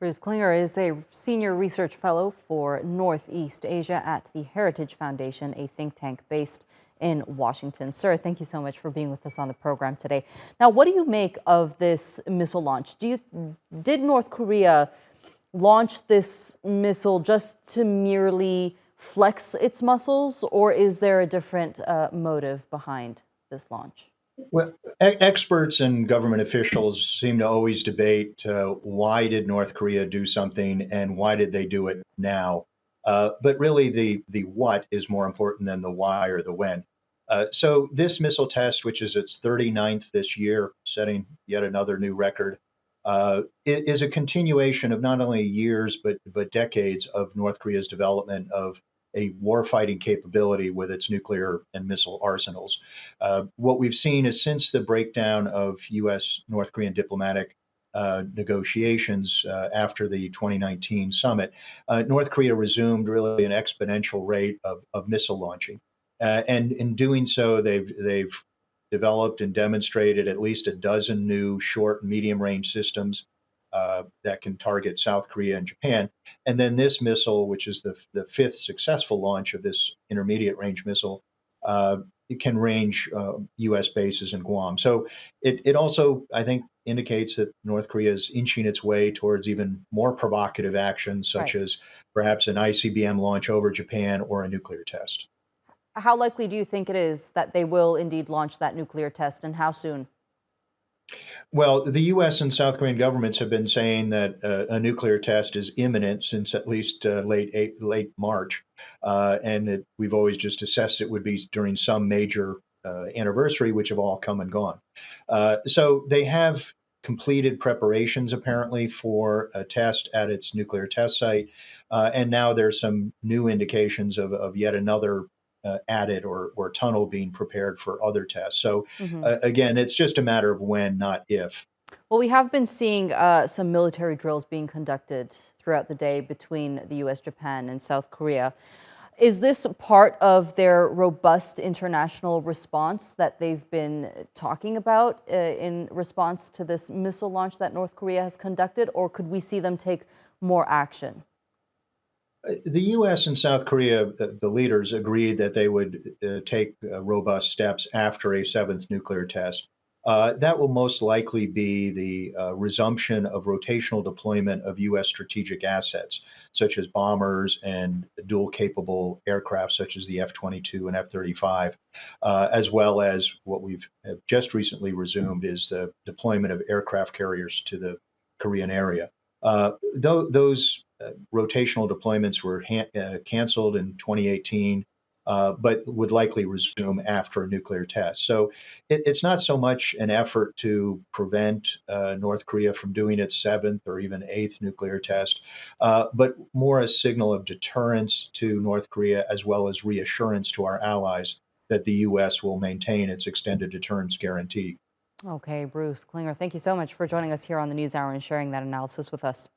Bruce Klinger is a senior research fellow for Northeast Asia at the Heritage Foundation, a think tank based in Washington. Sir, thank you so much for being with us on the program today. Now, what do you make of this missile launch? Did North Korea launch this missile just to merely flex its muscles, or is there a different motive behind this launch? Well, experts and government officials seem to always debate why did North Korea do something and why did they do it now? But really, the what is more important than the why or the when. So this missile test, which is its 39th this year, setting yet another new record, is a continuation of not only years but decades of North Korea's development of a warfighting capability with its nuclear and missile arsenals. What we've seen is since the breakdown of U.S. North Korean diplomatic negotiations after the 2019 summit, North Korea resumed really an exponential rate of missile launching. And in doing so, they've developed and demonstrated at least a dozen new short and medium range systems that can target South Korea and Japan. And then this missile, which is the fifth successful launch of this intermediate range missile, it can range U.S. bases in Guam. So it also, I think, indicates that North Korea is inching its way towards even more provocative actions, such Right. as perhaps an ICBM launch over Japan or a nuclear test. How likely do you think it is that they will indeed launch that nuclear test, and how soon? Well, the U.S. and South Korean governments have been saying that a nuclear test is imminent since at least late March, and we've always just assessed it would be during some major anniversary, which have all come and gone. So they have completed preparations apparently for a test at its nuclear test site, and now there's some new indications of yet another added or tunnel being prepared for other tests. So Mhm. again, it's just a matter of when, not if. Well, we have been seeing some military drills being conducted throughout the day between the U.S., Japan, and South Korea. Is this part of their robust international response that they've been talking about in response to this missile launch that North Korea has conducted, or could we see them take more action? The U.S. and South Korea, the leaders agreed that they would take robust steps after a seventh nuclear test. That will most likely be the resumption of rotational deployment of U.S. strategic assets, such as bombers and dual capable aircraft, such as the F 22 and F 35, as well as what we've have just recently resumed is the deployment of aircraft carriers to the Korean area. Those rotational deployments were canceled in 2018, but would likely resume after a nuclear test. So it's not so much an effort to prevent North Korea from doing its seventh or even eighth nuclear test, but more a signal of deterrence to North Korea as well as reassurance to our allies that the U.S. will maintain its extended deterrence guarantee. Okay, Bruce Klinger, thank you so much for joining us here on the NewsHour and sharing that analysis with us.